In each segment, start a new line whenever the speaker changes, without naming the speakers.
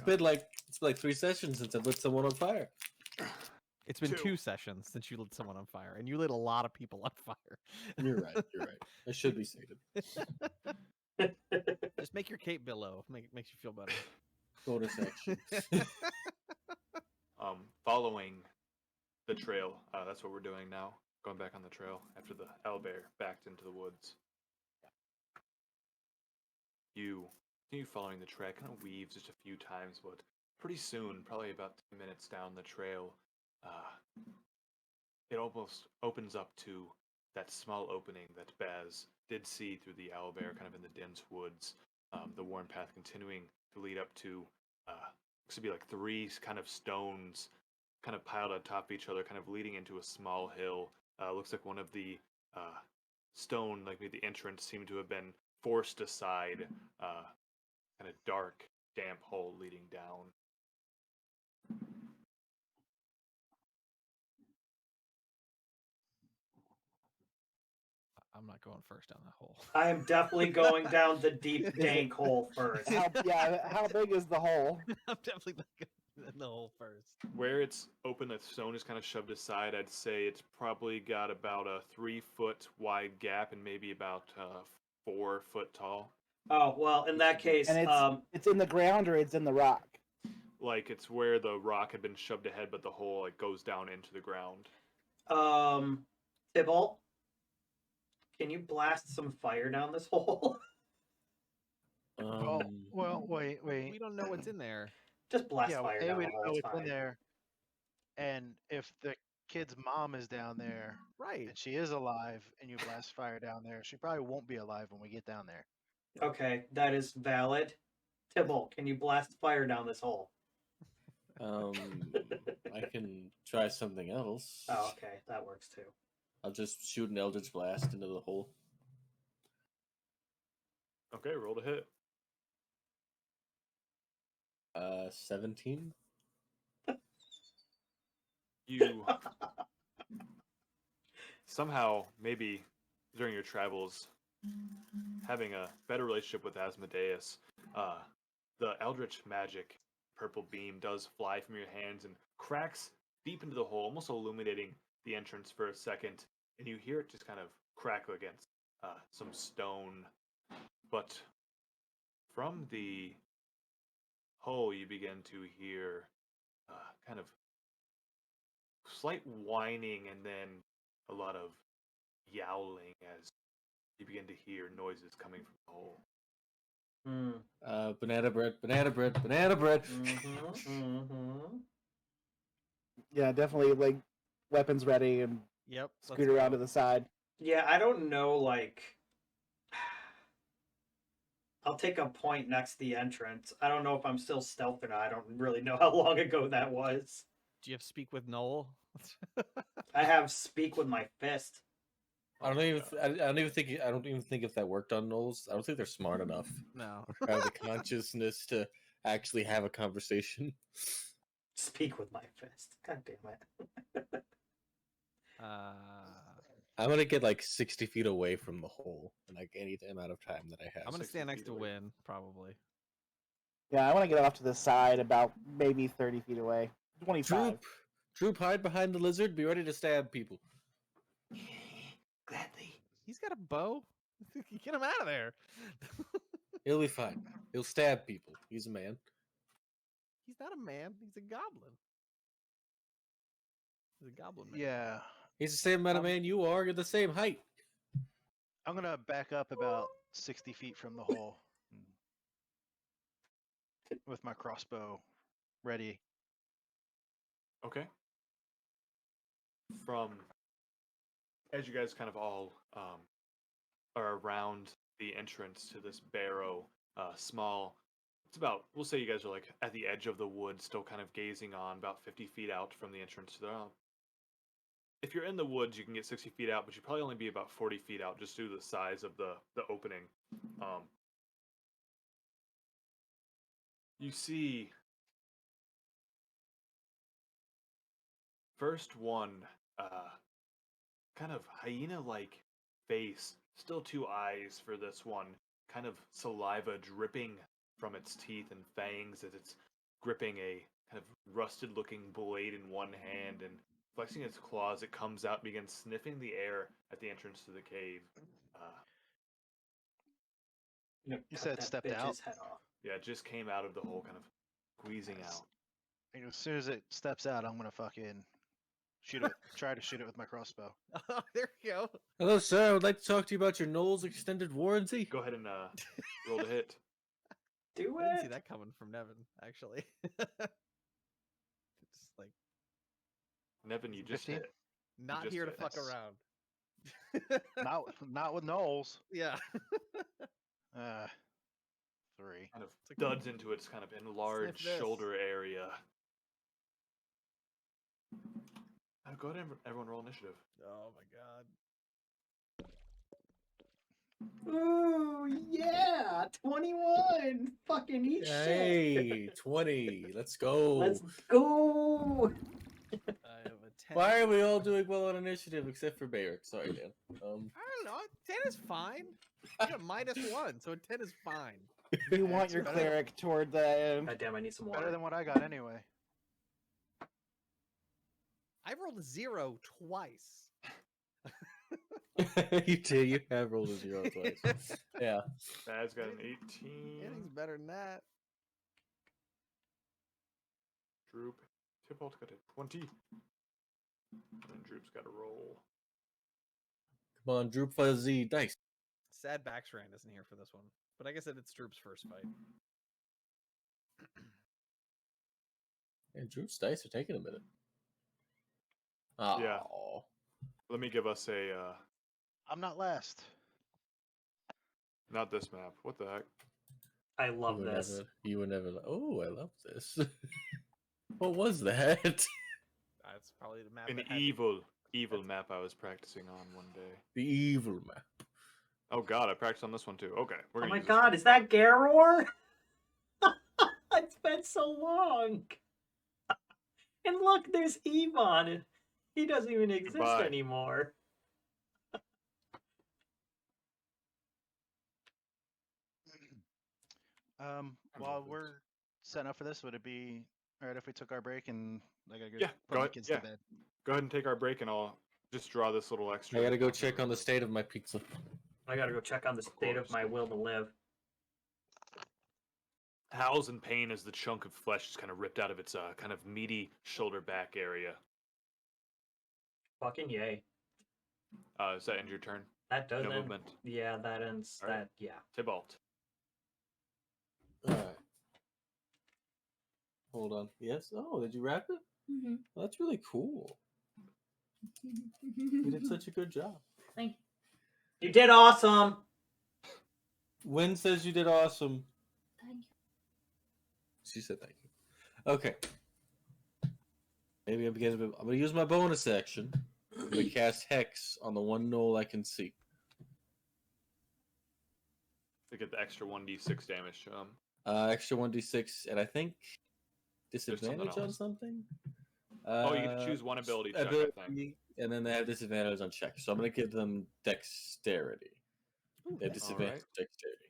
been like 3 sessions since I lit someone on fire.
It's been
2.
2 sessions since you lit someone on fire, and you lit a lot of people on fire.
You're right. I should be sated.
Just make your cape billow. Makes you feel better.
Bonus action.
Following the trail, that's what we're doing now. Going back on the trail after the owlbear backed into the woods. You continue following the track, kind of weaves just a few times, but pretty soon, probably about 10 minutes down the trail, it almost opens up to that small opening that Baz did see through the owlbear, kind of in the dense woods. The worn path continuing to lead up to looks to be like 3 kind of stones, kind of piled on top of each other, kind of leading into a small hill. Looks like one of the stone, like maybe the entrance, seemed to have been forced aside. Kind of dark, damp hole leading down.
I'm not going first down that hole.
I am definitely going down the deep, dank hole first.
How big is the hole?
I'm definitely not going in the hole first.
Where it's open, the stone is kind of shoved aside. I'd say it's probably got about a 3-foot wide gap and maybe about 4 foot tall.
Oh, well, in that case...
And it's in the ground or it's in the rock?
Like, it's where the rock had been shoved ahead, but the hole like goes down into the ground.
Tybalt, can you blast some fire down this hole?
Well, wait.
We don't know what's in there.
Just blast fire down
we
the
don't know
hole.
what's in there. And if the kid's mom is down there,
Right.
and she is alive, and you blast fire down there, she probably won't be alive when we get down there.
Okay, that is valid. Tybalt, can you blast fire down this hole?
I can try something else.
Oh, okay, that works too.
I'll just shoot an Eldritch Blast into the hole.
Okay, roll to hit.
17.
You somehow, maybe during your travels, having a better relationship with Asmodeus, the Eldritch magic purple beam does fly from your hands and cracks deep into the hole, almost illuminating the entrance for a second, and you hear it just kind of crackle against some stone. But from the hole, you begin to hear kind of slight whining and then a lot of yowling as you begin to hear noises coming from the hole.
Banana bread, banana bread, banana bread.
Yeah, definitely like weapons ready and
Yep.
scoot around to the side.
Yeah, I don't know, like... I'll take a point next to the entrance. I don't know if I'm still stealth or not. I don't really know how long ago that was.
Do you have speak with Gnoll?
I have speak with my fist.
I don't even think if that worked on Knolls. I don't think they're smart enough.
No.
Or have the consciousness to actually have a conversation.
Speak with my fist. God damn it.
I'm gonna get like 60 feet away from the hole in like any amount of time that I have.
I'm gonna stand next to Win, probably.
Yeah, I want to get off to the side about maybe 30 feet away. 25.
Troop, hide behind the lizard. Be ready to stab people.
Gladly.
He's got a bow. Get him out of there.
He'll be fine. He'll stab people. He's a man.
He's not a man. He's a goblin. He's a goblin man.
Yeah.
He's the same amount of man you are. You're the same height.
I'm going to back up about 60 feet from the hole with my crossbow ready.
Okay. As you guys kind of all are around the entrance to this barrow, small, it's about, we'll say you guys are like at the edge of the woods, still kind of gazing on, about 50 feet out from the entrance to the... If you're in the woods, you can get 60 feet out, but you'd probably only be about 40 feet out just due to the size of the opening. You see first one, kind of hyena-like face, still 2 eyes for this one, kind of saliva dripping from its teeth and fangs as it's gripping a kind of rusted-looking blade in one hand and flexing its claws. It comes out and begins sniffing the air at the entrance to the cave.
You
said it stepped out?
Head off.
Yeah, it just came out of the hole, kind of squeezing out.
And as soon as it steps out, I'm gonna fucking shoot it. Try to shoot it with my crossbow.
Oh, there you go.
Hello, sir. I would like to talk to you about your Gnoll's extended warranty.
Go ahead and roll to hit.
Do
I didn't see
it.
that coming from Nevin, actually. Just like
Nevin, you just
15?
hit.
not
just
here to
hit.
fuck
That's-
around.
Not with Knowles.
Yeah.
3.
Kind of
It's like,
duds into its kind of enlarged
this.
shoulder area. Go ahead and everyone roll initiative.
Oh my god.
Ooh, yeah, 21. Fucking eat shit.
Hey, 20. Let's go.
Let's go.
I have a 10.
Why are we all doing well on initiative except for Bayrick? Sorry, Dan.
I don't know. 10 is fine. I got -1, so a 10 is fine.
You want your
better.
cleric toward the.
God damn, I need some
Better
water.
than what I got anyway.
I rolled a 0 twice.
You did. You have rolled a 0 twice. Yeah.
Bad's got an 18.
Anything's better than that.
Droop. Tybalt got a 20. And Droop's got a roll.
Come on, Droop Fuzzy dice.
Sad Baxran isn't here for this one, but I guess it's Droop's first fight.
And Droop's dice are taking a minute. Oh.
Yeah. Let me give us a
I'm not last.
not this map. What the heck?
I love this.
You would never. Oh, I love this. What was that?
That's probably the map.
An
that had-
evil map I was practicing on one day.
The evil map.
Oh god, I practiced on this one too. Okay, we're
Oh
gonna
my
use this
god,
one.
is that Garror? It's been so long. And look, there's Yvonne. He doesn't even exist
Goodbye.
anymore.
While we're setting up for this, would it be alright if we took our break and I gotta go
Yeah,
put
go
my
ahead,
kids
yeah.
to bed?
Go ahead and take our break, and I'll just draw this little extra.
I gotta go check on the state of my pizza.
I gotta go check on the state of
course.
my will to live.
Howls in pain as the chunk of flesh is kind of ripped out of its kind of meaty shoulder back area.
Fucking yay.
Does that end your turn?
That does
No
end.
movement.
Yeah, that ends.
All right.
That, yeah.
Tybalt.
Alright. Hold on. Yes? Oh, did you wrap it?
Mm-hmm.
Well, that's really cool. You did such a good job.
Thank
You did awesome!
Wynn says you did awesome.
you.
She said thank you. Okay. Maybe I'm gonna use my bonus action to cast Hex on the one Gnoll I can see.
To get the extra 1d6 damage.
Extra 1d6, and I think
something
disadvantage on
else.
something?
Oh, you get to choose one ability check, I think.
And then they have disadvantage on checks. So I'm going to give them dexterity. They have disadvantage
Alright.
on dexterity.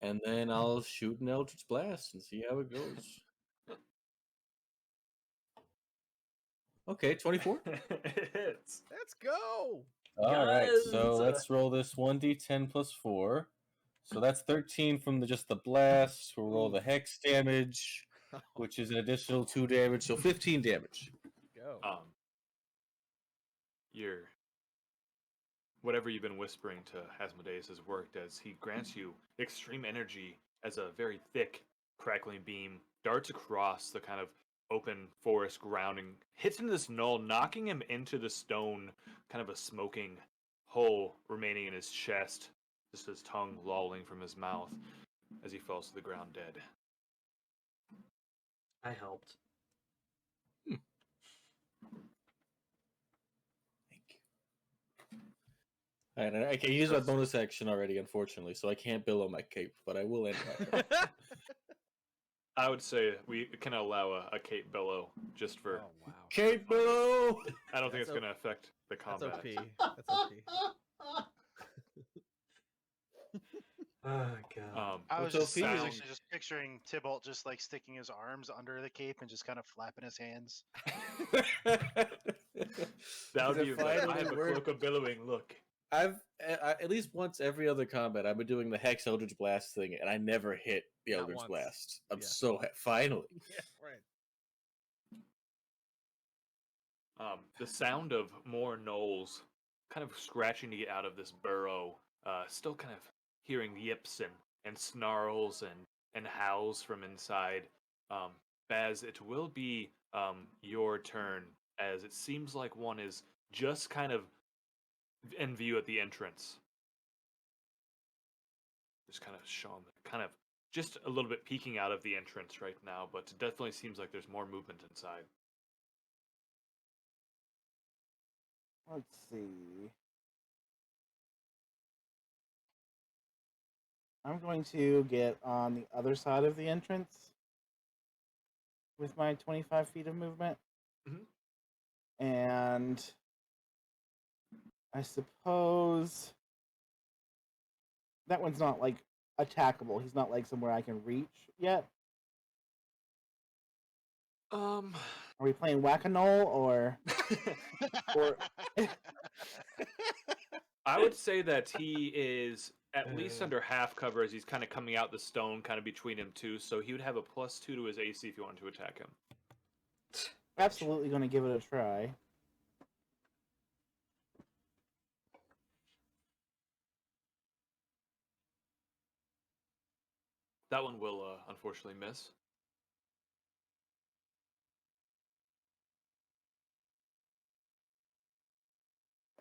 And then I'll shoot an Eldritch Blast and see how it goes. Okay, 24.
It hits.
Let's go.
All right, so
Yes.
let's roll this 1d10 plus 4. So that's 13 from just the blast. We'll roll the hex damage, which is an additional 2 damage, so 15 damage.
Go.
Your whatever you've been whispering to Asmodeus has worked, as he grants you extreme energy as a very thick, crackling beam darts across the kind of open forest ground and hits into this Gnoll, knocking him into the stone, kind of a smoking hole remaining in his chest, just his tongue lolling from his mouth as he falls to the ground dead.
I helped.
Thank you. All right, I can use my bonus action already, unfortunately, so I can't billow my cape, but I will end my turn.
I would say we can allow a cape bellow just for.
Oh wow.
Cape billow!
I don't think it's
That's
going to affect the
That's
combat.
OP. That's OP.
Oh god.
I was
What's
just,
OP?
I was
Sound-
actually just picturing Tybalt just like sticking his arms under the cape and just kind of flapping his hands.
That would
Does
be
it
like, I
finally
have a
work?
cloak of billowing. Look.
At least once every other combat I've been doing the Hex Eldritch Blast thing, and I never hit the
Not
Eldritch
once.
Blast. I'm
Yeah.
so finally.
Yeah, right.
The sound of more gnolls kind of scratching to get out of this burrow, still kind of hearing yips and snarls and howls from inside. Baz, it will be your turn, as it seems like one is just kind of in view at the entrance. Just kind of showing, kind of just a little bit peeking out of the entrance right now, but it definitely seems like there's more movement inside.
Let's see. I'm going to get on the other side of the entrance with my 25 feet of movement. And I suppose that one's not like attackable. He's not like somewhere I can reach yet. Are we playing whack-a-mole or
I would say that he is at least under half cover as he's kind of coming out the stone kind of between him two, so he would have a +2 to his AC if you wanted to attack him.
absolutely going to give it a try.
That one will unfortunately miss.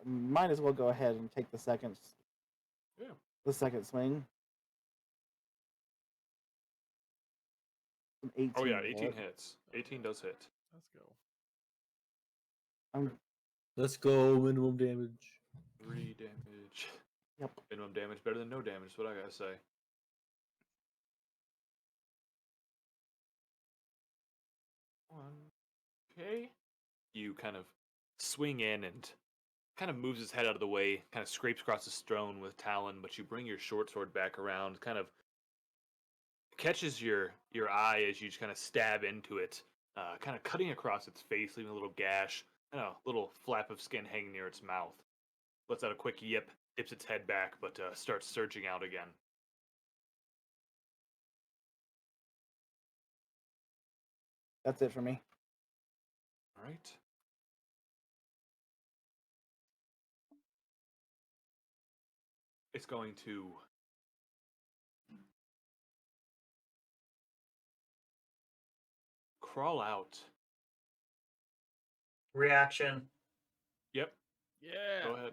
Might as well go ahead and take the second.
Yeah.
The second swing. An 18
Oh yeah,
to
18
hit.
hits. 18 does hit.
Let's go.
Let's go, minimum damage.
3 damage.
Yep.
Minimum damage, better than no damage, is what I gotta say. Okay. You kind of swing in and kind of moves his head out of the way, kind of scrapes across the stone with Talon, but you bring your short sword back around, kind of catches your eye as you just kind of stab into it, kind of cutting across its face, leaving a little gash, and a little flap of skin hanging near its mouth. Lets out a quick yip, dips its head back, but starts surging out again.
That's it for me.
All right. It's going to crawl out.
Reaction.
Yep.
Yeah.
Go ahead.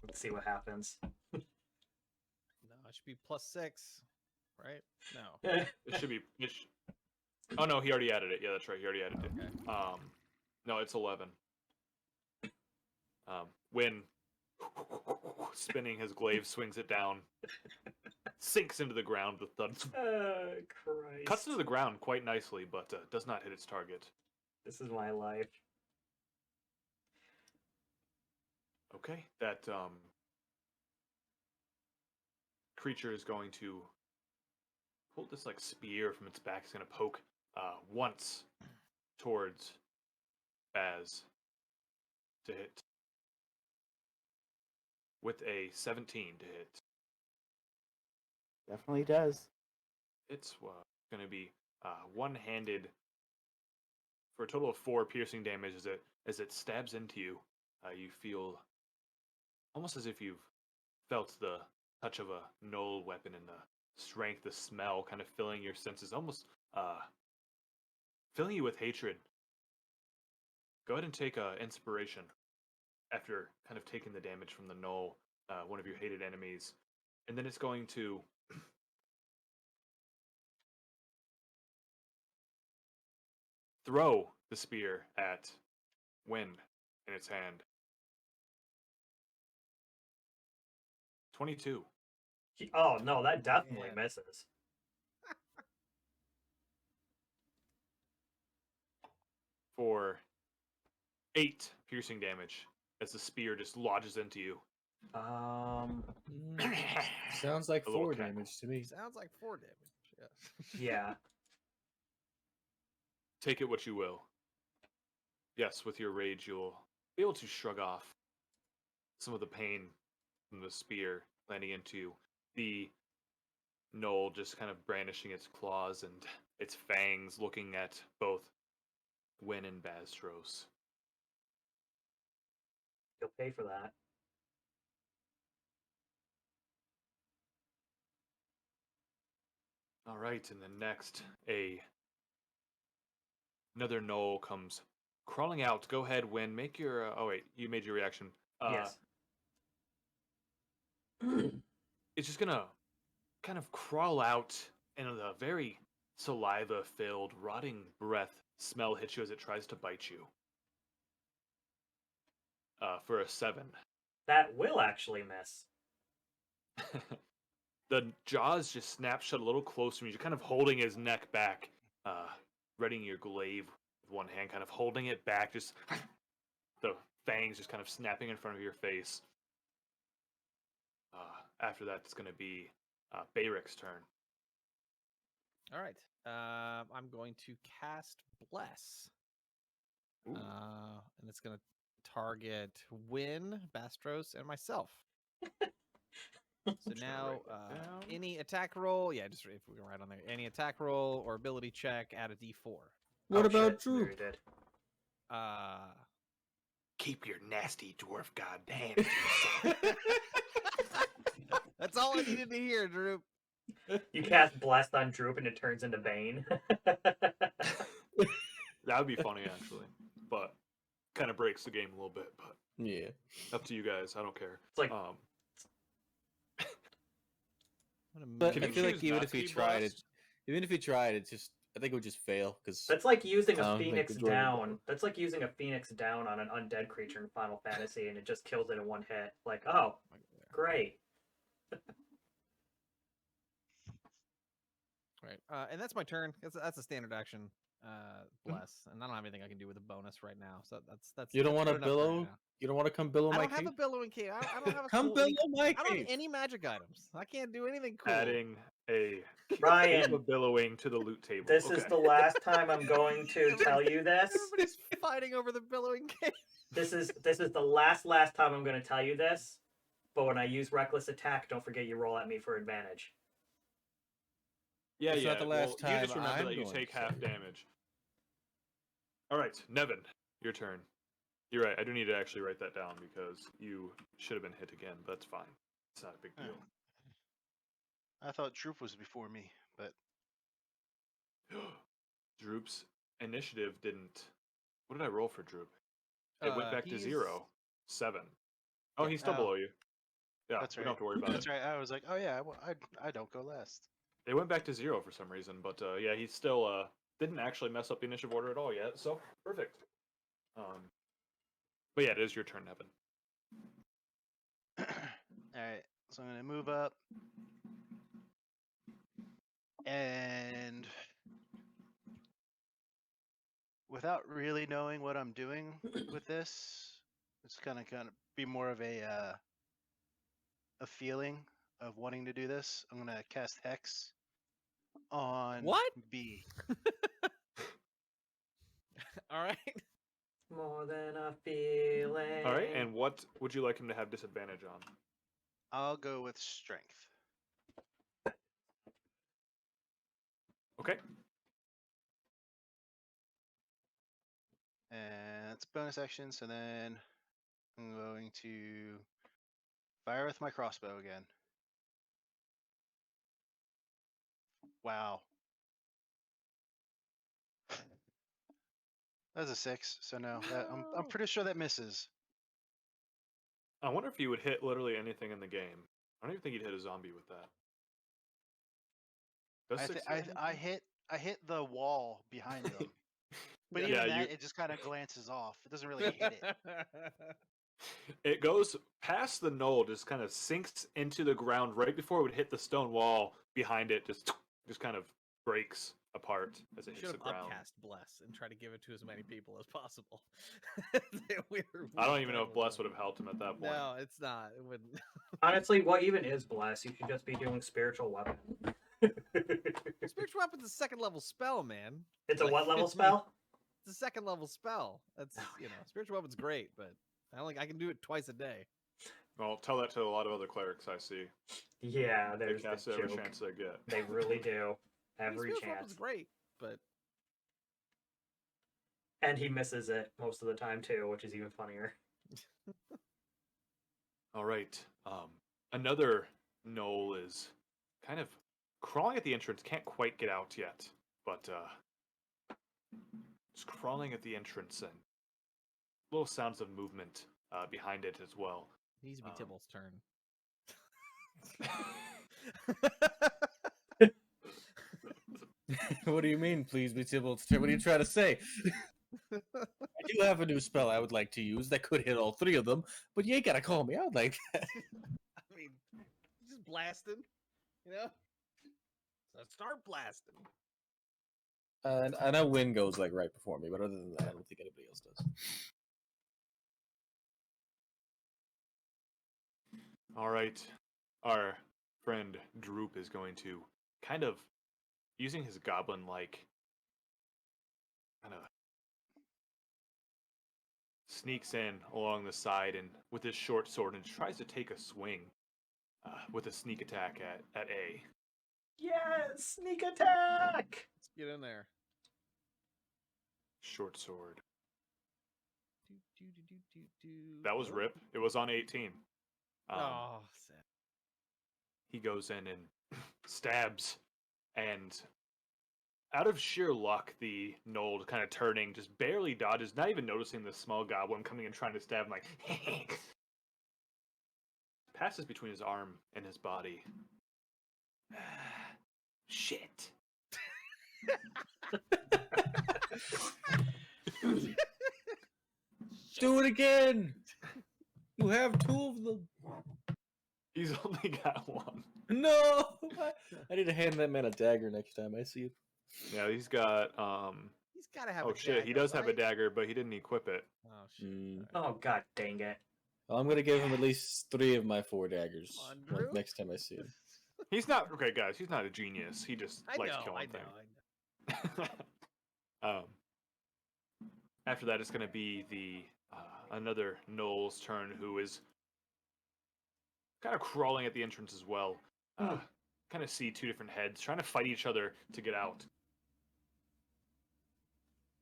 Let's see what happens.
No, it should be +6, right? No.
It should be. Oh no, he already added it. Yeah, that's right. He already added it.
Okay.
No, it's 11. When spinning his glaive swings it down, sinks into the ground with thud.
Christ.
Cuts into the ground quite nicely, but does not hit its target.
This is my life.
Okay, that creature is going to pull this like spear from its back. It's going to poke once towards Baz to hit with a 17 to hit.
Definitely does.
It's going to be one-handed for a total of 4 piercing damage as it stabs into you. You feel almost as if you've felt the touch of a Gnoll weapon and the strength, the smell kind of filling your senses, almost filling you with hatred. Go ahead and take inspiration after kind of taking the damage from the Gnoll, one of your hated enemies. And then it's going to throw the spear at Wind in its hand. 22.
Oh no, that definitely
Man.
misses.
For 8 piercing damage as the spear just lodges into you.
Sounds like
A little
4
cackle.
damage to me.
Sounds like 4 damage. Yes.
Yeah.
Take it what you will. Yes, with your rage, you'll be able to shrug off some of the pain from the spear landing into the Gnoll, just kind of brandishing its claws and its fangs, looking at both Win and Bastros.
You'll pay for that.
All right, and then next, another Gnoll comes crawling out. Go ahead, Win. Make your. Oh wait, you made your reaction.
Yes.
It's just gonna kind of crawl out, and a very saliva-filled, rotting breath smell hits you as it tries to bite you. For a 7.
That will actually miss.
The jaws just snap shut a little closer. You're kind of holding his neck back, readying your glaive with one hand, kind of holding it back. Just the fangs just kind of snapping in front of your face. After that, it's going to be Bayric's turn.
All right. I'm going to cast Bless.
Ooh.
And it's going to target Win, Bastros, and myself. So now, any attack roll, just if we can write on there, any attack roll or ability check, add a D4.
What about
shit,
Drew?
we did.
Keep your nasty dwarf goddamn.
That's all I needed to hear, Drew.
You cast Blessed on Droop and it turns into Bane.
That would be funny, actually. But kind of breaks the game a little bit. But
Yeah.
up to you guys. I don't care.
It's like
But
Can
I
you
feel like
choose
even
not
if
to
he
be
tried
blessed?
it just I think it would just fail because
that's like using a
like
Phoenix
the dwarven
down.
ball.
That's like using a Phoenix down on an undead creature in Final Fantasy, and it just kills it in one hit. Like, oh, great.
Right. And that's my turn. That's a standard action. Bless, and I don't have anything I can do with a bonus right now. So that's.
You don't
that's
want to
good enough for right
billow.
now.
You don't want to come billow
I
my
don't have
cave.
a billowing cave. I don't have a
Come
cool
billow
any,
my
I don't have
cave.
any magic items. I can't do anything cool.
Adding a cape
Ryan,
of billowing to the loot table.
this
Okay.
is the last time I'm going to tell you this.
Everybody's fighting over the billowing cave.
This is the last time I'm going to tell you this. But when I use Reckless Attack, don't forget you roll at me for advantage.
Yeah,
It's
yeah.
not the last
well, you just
time
remember
I'm
that you
going
take
to
half
say.
damage. All right, Nevin, your turn. You're right. I do need to actually write that down because you should have been hit again, but that's fine. It's not a big deal.
I thought Droop was before me, but
Droop's initiative didn't. What did I roll for Droop? It went back to
He's-
0. 7. Oh, he's still
Oh.
below you. Yeah,
that's
we
right.
don't have to worry about
That's
it.
right. I was like, oh yeah, I don't go last.
It went back to 0 for some reason, but yeah, he still didn't actually mess up the initiative order at all yet. So perfect. But yeah, it is your turn, Nevin.
All right, so I'm gonna move up, and without really knowing what I'm doing with this, it's gonna kind of be more of a feeling of wanting to do this. I'm gonna cast Hex on
What?
B.
All right.
More than a feeling.
All right, and what would you like him to have disadvantage on?
I'll go with Strength.
Okay.
And it's bonus action, so then I'm going to fire with my crossbow again. Wow. That's a 6, so no. I'm pretty sure that misses.
I wonder if you would hit literally anything in the game. I don't even think you'd hit a zombie with that. Does 6 hit anything?
I hit the wall behind them. But
Yeah,
even that,
you-
it just kind of glances off. It doesn't really hit it.
It goes past the knoll, just kind of sinks into the ground right before it would hit the stone wall behind it. Just kind of breaks apart as it
We
hits
should
the
have
ground.
upcast Bless and try to give it to as many people as possible.
I don't even know if Bless would have helped him at that point.
No, it's not. It wouldn't.
Honestly, what even is bless? You should just be doing spiritual weapon.
Spiritual weapon's a second level spell, man.
It's a
Like,
what level
I mean,
spell?
It's a second level spell. That's spiritual weapon's great, but I can do it twice a day.
Well, tell that to a lot of other clerics I see.
Yeah,
They
there's
cast
the
it every
joke.
chance they get.
They really do.
I mean,
Every
spiritual weapon's
chance.
great, but
And he misses it most of the time too, which is even funnier.
All right. Another Gnoll is kind of crawling at the entrance. Can't quite get out yet, but just crawling at the entrance and little sounds of movement behind it as well.
it needs to be Tybalt's turn.
What do you mean, please be able to? What are you trying to say? I do have a new spell I would like to use that could hit all three of them, but you ain't gotta call me out like that.
I mean, just blasting, So start blasting.
And I know Win goes like right before me, but other than that, I don't think anybody else does.
All right. Our friend Droop is going to kind of using his goblin-like kind of sneaks in along the side and with his short sword and tries to take a swing with a sneak attack at A.
Yes, sneak attack.
Let's get in there.
Short sword.
Do, do, do, do, do, do.
That was
Oh.
Rip. It was on 18.
Oh, sad.
He goes in and stabs, and out of sheer luck, the Gnoll kind of turning, just barely dodges, not even noticing the small goblin coming and trying to stab him, like passes between his arm and his body. Shit.
Do it again. You have two of them.
He's only got one.
No, I need to hand that man a dagger next time I see him.
Yeah, he's got
He's got to have.
oh
a
shit, he
dagger,
does have a
right?
dagger, but he didn't equip it.
Oh shit.
Mm.
Oh god dang it.
Well, I'm gonna give him at least 3 of my 4 daggers
Come on,
like,
Drew.
next time I see him.
He's not okay, guys. He's not a genius. He just
I
likes
know.
killing
I know.
things. After that, it's going to be the another Gnoll's turn, who is kind of crawling at the entrance as well. Kind of see 2 different heads trying to fight each other to get out.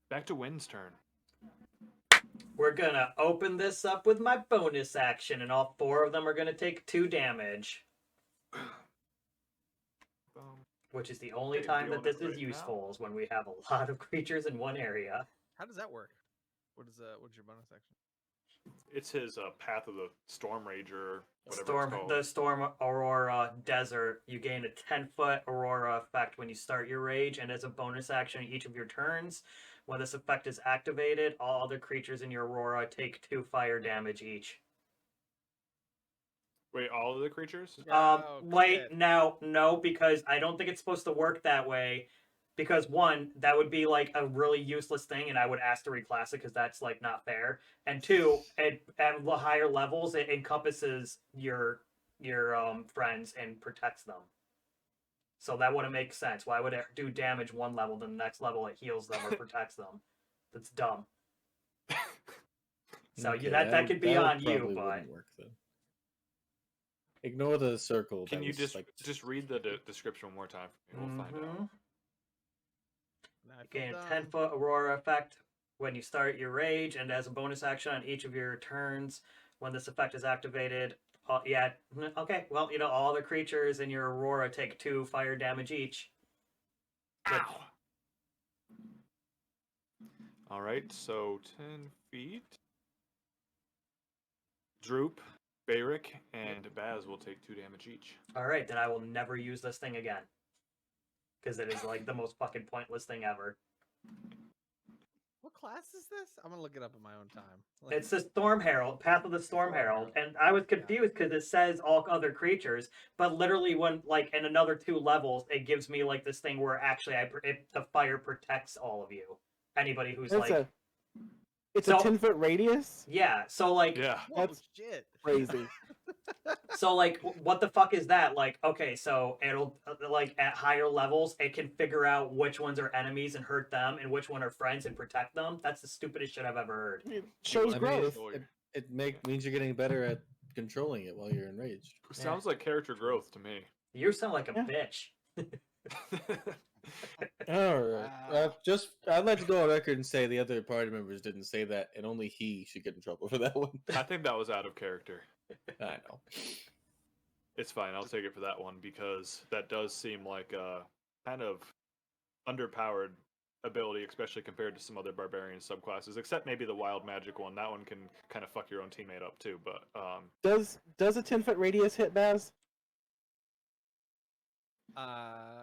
Back to Wynn's turn.
We're gonna open this up with my bonus action, and all 4 of them are gonna take 2 damage. Which is the only
Okay,
time
doing
that this
it
is
right now.
useful, is when we have a lot of creatures in one area.
How does that work? What's your bonus action?
It's his Path of the Storm Rager, or whatever
Storm,
it's called.
the Storm Aurora Desert. You gain a 10-foot Aurora effect when you start your rage, and as a bonus action each of your turns, when this effect is activated, all other creatures in your Aurora take 2 fire damage each.
Wait, all of the creatures?
Oh,
Wait,
shit.
no, because I don't think it's supposed to work that way. Because 1, that would be like a really useless thing, and I would ask to reclass it because that's like not fair. And 2, at the higher levels, it encompasses your friends and protects them. So that wouldn't make sense. Why would it do damage 1 level, then the next level it heals them or protects them? That's dumb. So
Okay,
that could be
that
on you,
probably
but
wouldn't work then. Ignore the circle.
Can
that
you
was,
just read the description one more time for me? We'll find out.
Now I feel
Gain a
dumb.
10-foot Aurora effect when you start your rage, and as a bonus action on each of your turns, when this effect is activated, all the creatures in your Aurora take 2 fire damage each.
Ow! All right, so 10 feet. Droop, Barrick, and Baz will take 2 damage each.
Alright, then I will never use this thing again. Because it is like the most fucking pointless thing ever.
What class is this? I'm gonna look it up in my own time.
It's the Storm Herald, Path of the Storm Herald, and I was confused because it says all other creatures, but literally when like in another 2 levels, it gives me like this thing where actually the fire protects all of you, anybody who's
It's
So-
a 10-foot radius.
yeah. So like
Yeah.
Whoa,
That's-
shit.
Crazy.
So like what the fuck is that? Like okay, so it'll like at higher levels it can figure out which ones are enemies and hurt them and which one are friends and protect them. That's the stupidest shit I've ever heard.
It shows
I mean,
growth.
it means you're getting better at controlling it while you're enraged.
Sounds like character growth to me.
You sound like a
Yeah.
bitch.
All right. I'd like to go on record and say the other party members didn't say that, and only he should get in trouble for that one.
I think that was out of character.
I know.
It's fine. I'll take it for that one because that does seem like a kind of underpowered ability, especially compared to some other barbarian subclasses. Except maybe the wild magic one. That one can kind of fuck your own teammate up too. But
Does a 10-foot radius hit Baz?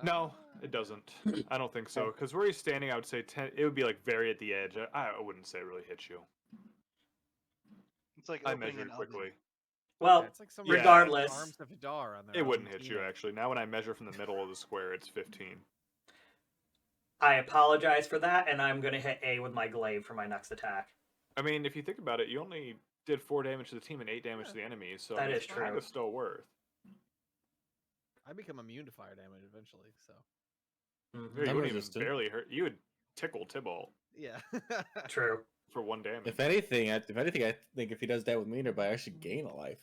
no, it doesn't. I don't think so. Because where he's standing, I would say 10. It would be like very at the edge. I wouldn't say it really hits you.
It's like
I
opening
measured
an
quickly.
oven.
Well,
It's like some
Yeah.
regardless,
arms of Hadar on there.
It wouldn't hit you actually. Now when I measure from the middle of the square, it's 15.
I apologize for that, and I'm gonna hit A with my glaive for my next attack.
I mean, if you think about it, you only did 4 damage to the team and 8 damage to the enemy, so
That is
it's kind
true.
of still worth.
I become immune to fire damage eventually, so
Yeah,
Mhm.
you
I'm
wouldn't even
resistant.
barely hurt. You would tickle Tybalt
yeah.
True.
for 1 damage.
If anything, I think if he does that with me nearby, I should gain a life.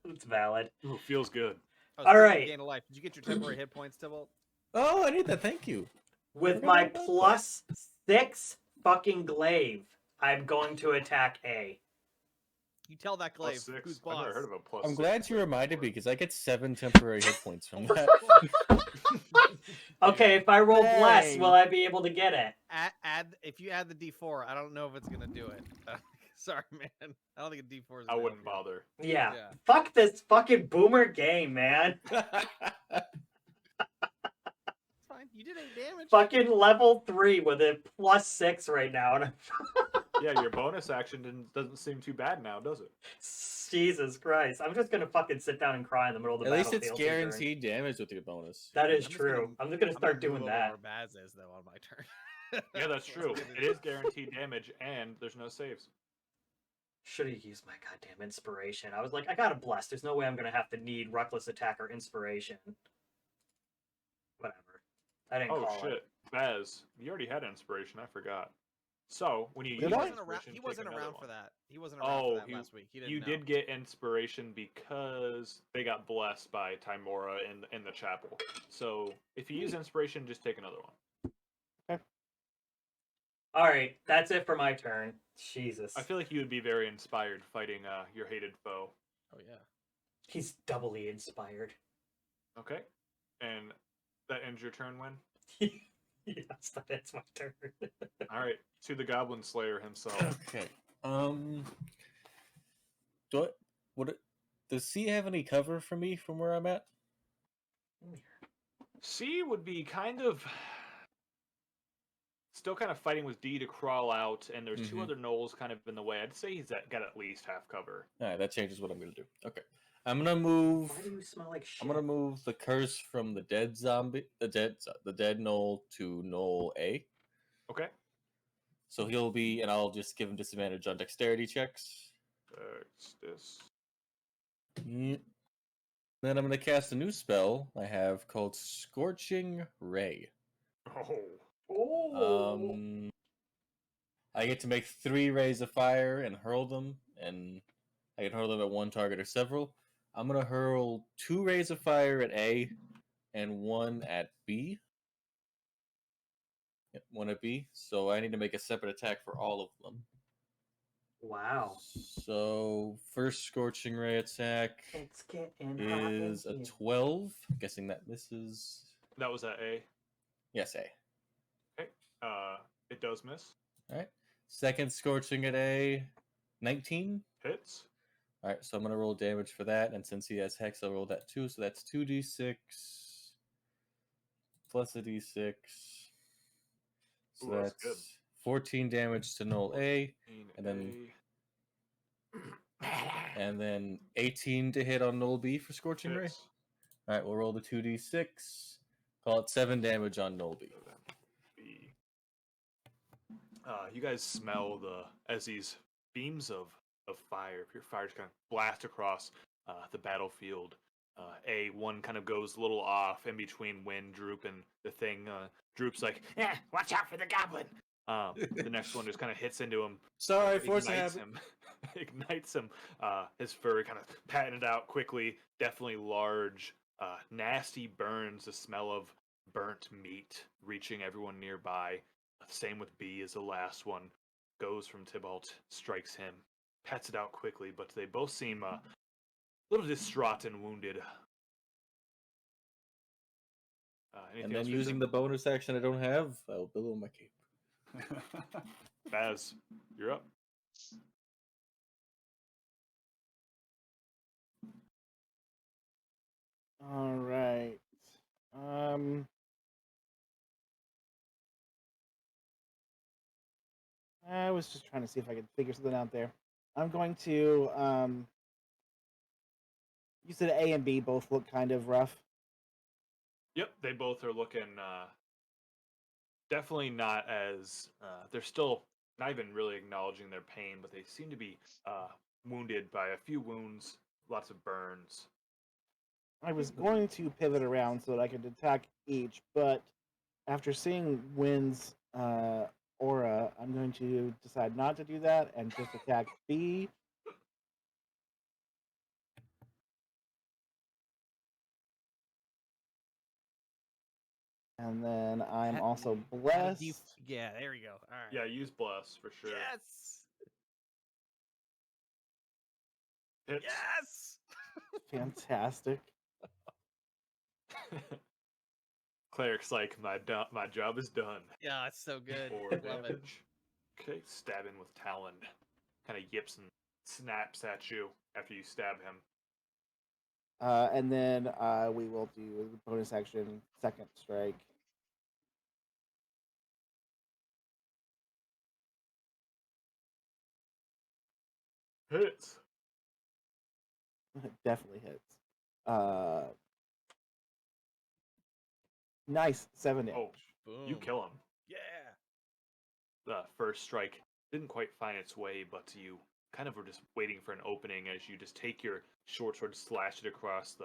It's valid.
Ooh, feels good.
Oh,
All
speaking of
right.
Gain a life. Did you get your temporary hit points, Tybalt?
Oh, I need that. Thank you.
With
Forgot
my
about that.
+6 fucking glaive, I'm going to attack A.
You tell that glaive
+6.
who's
I've
boss.
never heard of a +6.
I'm glad you reminded me because I get 7 temporary hit points from that.
Okay, if I roll bless,
Dang.
will I be able to get it?
Add if you add the D4. I don't know if it's gonna do it. Sorry, man. I don't think a D4 is.
I wouldn't bother.
Yeah.
Yeah.
Fuck this fucking boomer game, man.
It's fine. You did 8 damage.
Fucking level 3 with a +6 right now. And
Yeah, your bonus action doesn't seem too bad now, does it?
Jesus Christ. I'm just gonna fucking sit down and cry in the middle of the
At least
battlefield.
it's guaranteed damage with your bonus.
That is
I'm just
true.
gonna-
I'm just gonna
I'm
start
gonna move
doing
over
that.
Where Baz is though on my turn.
Yeah, that's
So
true.
I'm gonna
It is guaranteed damage, and there's no saves.
Should have used my goddamn inspiration. I was like, I gotta bless. There's no way I'm gonna have to need reckless attack or inspiration. Whatever. I didn't
Oh
call
shit,
it.
Baz, you already had inspiration. I forgot. So when you
Did
use
I?
inspiration,
He
take
wasn't
another
around
one.
for that. He wasn't around
Oh,
for that last week. He didn't
You
know.
did get inspiration because they got blessed by Timora in the chapel. So if you use inspiration, just take another one.
Alright, that's it for my turn. Jesus.
I feel like you would be very inspired fighting your hated foe.
Oh yeah.
He's doubly inspired.
Okay, and that ends your turn, Win.
Yes, that's my turn.
All right, to the Goblin Slayer himself.
Okay. Does C have any cover for me from where I'm at?
C would be kind of still kind of fighting with D to crawl out, and there's 2
Mhm.
other gnolls kind of in the way. I'd say he's got at least half cover.
All right, that changes what I'm gonna do. Okay, I'm gonna move.
Why do you smell like shit?
I'm gonna move the curse from the dead zombie, the dead Gnoll to Gnoll A.
Okay.
So he'll be, and I'll just give him disadvantage on dexterity checks.
This.
Yep. Then I'm gonna cast a new spell I have called Scorching Ray.
Oh.
I get to make 3 rays of fire and hurl them, and I can hurl them at one target or several. I'm gonna hurl 2 rays of fire at A and 1 at B. Yep, 1 at B. So I need to make a separate attack for all of them.
Wow.
So first Scorching Ray attack
It's getting hot in
is a
here.
12. Guessing that misses.
That was at A.
Yes, A.
It does miss.
All right. Second Scorching at A, 19.
Hits.
All right, so I'm gonna roll damage for that, and since he has hex, I'll roll that too. So that's 2d6 plus a d6. So
Ooh, that's good.
that's 14 damage to Gnoll A, and then 18 to hit on Gnoll B for Scorching Ray.
hits.
All right, we'll roll the 2d6. Call it 7 damage on Gnoll B.
B. You guys smell as these beams of fire, pure fire, just kind of blast across the battlefield. One kind of goes a little off in between when Droop and the thing. Droop's like, "Yeah, watch out for the goblin." The next one just kind of hits into him.
Sorry, force
ignites
habit.
him. Ignites him. His fur kind of patting it out quickly. Definitely large, nasty burns. The smell of burnt meat reaching everyone nearby. Same with B as the last one. Goes from Tybalt, strikes him, pats it out quickly, but they both seem a little distraught and wounded.
And then using the bonus action I don't have, I'll billow my cape.
Baz, you're up.
All right. I was just trying to see if I could figure something out there. I'm going to you said A and B both look kind of rough.
Yep, they both are looking definitely not as they're still not even really acknowledging their pain, but they seem to be wounded by a few wounds, lots of burns.
I was going to pivot around so that I could attack each, but after seeing Wynn's aura, I'm going to decide not to do that and just attack B. And then I'm also blessed.
Yeah, there we go. All right.
Yeah, use bless for sure.
Yes.
Hits.
Yes.
Fantastic.
Cleric's like, my job is done.
Yeah, it's so good.
4
Love it.
damage. Okay, stabbing with Talon. Kind of yips and snaps at you after you stab him.
And then we will do the bonus action second strike.
Hits.
Definitely hits. Nice, 7 damage.
Oh, you kill him.
Yeah.
The first strike didn't quite find its way, but you kind of were just waiting for an opening as you just take your short sword, slash it across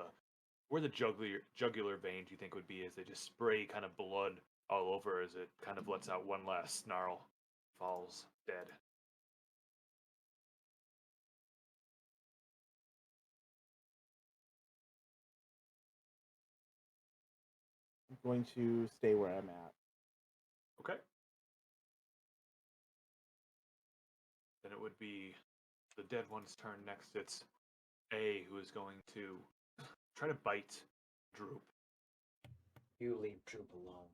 where the jugular veins you think would be, as they just spray kind of blood all over as it kind of lets out one last snarl, falls dead.
I'm going to stay where I'm at.
Okay. Then it would be the dead one's turn next. It's A, who is going to try to bite Droop
You leave Droop alone.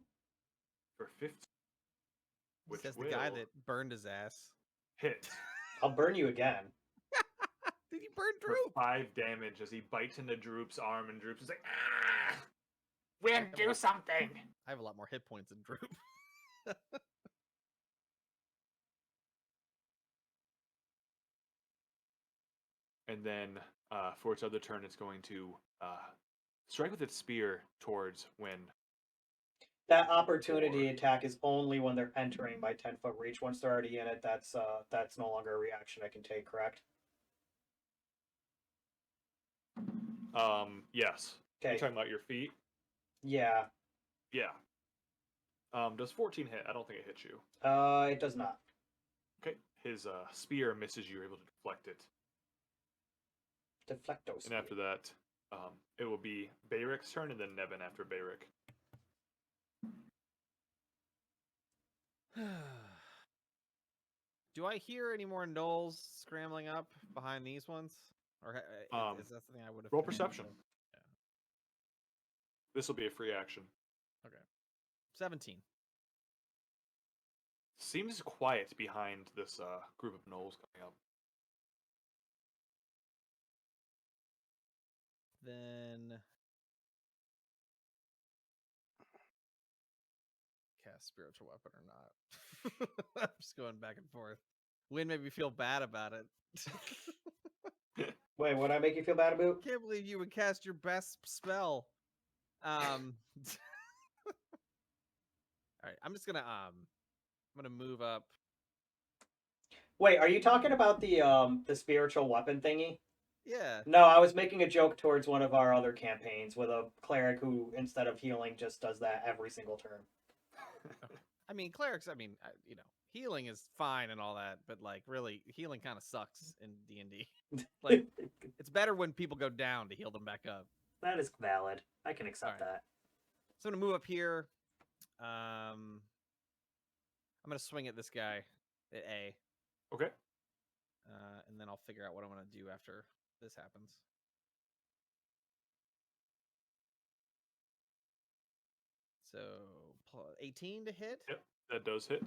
for 15. Which
That's the
will
guy that burned his ass.
hit
I'll burn you again.
Did he burn
for
Droop?
5 damage as he bites into Droop's arm, and Droop's is like, ah! Win, do something!
I have a lot more hit points than Droop.
And then for its other turn, it's going to strike with its spear towards Wynn.
That opportunity attack is only when they're entering my 10-foot reach. Once they're already in it, that's no longer a reaction I can take, correct?
Yes.
Okay.
You're talking about your feet?
Yeah.
Yeah. Does 14 hit? I don't think it hits you.
It does not.
Okay. His spear misses you. You're able to deflect it.
Deflecto.
And after that, it will be Bayric's turn, and then Nevin after Bayric.
Do I hear any more gnolls scrambling up behind these ones? Or is that something I would have...
Roll perception.
Yeah.
This will be a free action.
Okay. 17.
Seems quiet behind this group of gnolls coming up.
Then... cast spiritual weapon or not. I'm just going back and forth. Win made me feel bad about it.
Wait, what I make you feel bad about?
Can't believe you would cast your best spell. All right, I'm gonna move up.
Wait, are you talking about the spiritual weapon thingy?
Yeah.
No, I was making a joke towards one of our other campaigns with a cleric who, instead of healing, just does that every single turn.
I mean, clerics. Healing is fine and all that, but like, really, healing kind of sucks in D&D. Like, it's better when people go down to heal them back up.
That is valid. I can accept that.
So I'm gonna move up here. I'm gonna swing at this guy at A.
Okay.
And then I'll figure out what I'm gonna do after this happens. So 18 to hit.
Yep, that does hit.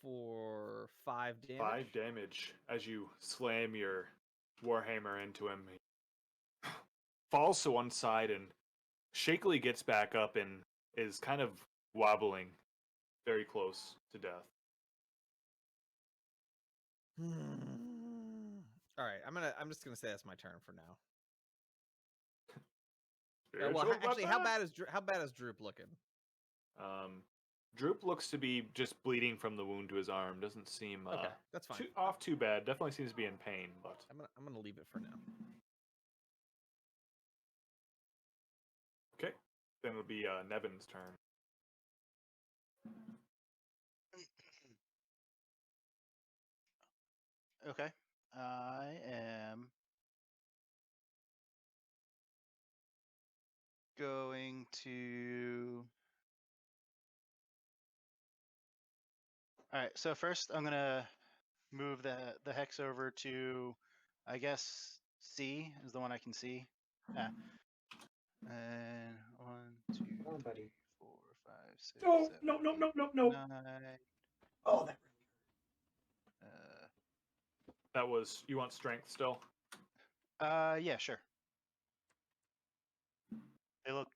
For 5 damage.
5 damage as you slam your warhammer into him. He falls to one side and shakily gets back up and is kind of wobbling, very close to death.
All right, I'm just gonna say that's my turn for now.
Spiritual
actually, how
weapon?
bad is Droop looking?
Droop looks to be just bleeding from the wound to his arm. Doesn't seem
Okay, that's fine.
too bad. Definitely seems to be in pain, but
I'm gonna leave it for now.
okay. Then it'll be Nevin's turn.
Okay. I am going to. All right. So first, I'm gonna move the hex over to, I guess C is the one I can see. Yeah. And 1, 2,
Oh,
3,
buddy.
4, 5, 6,
No,
7,
no, no,
8,
no, no, no.
9.
Oh, that.
That was, you want strength still?
Yeah, sure. They look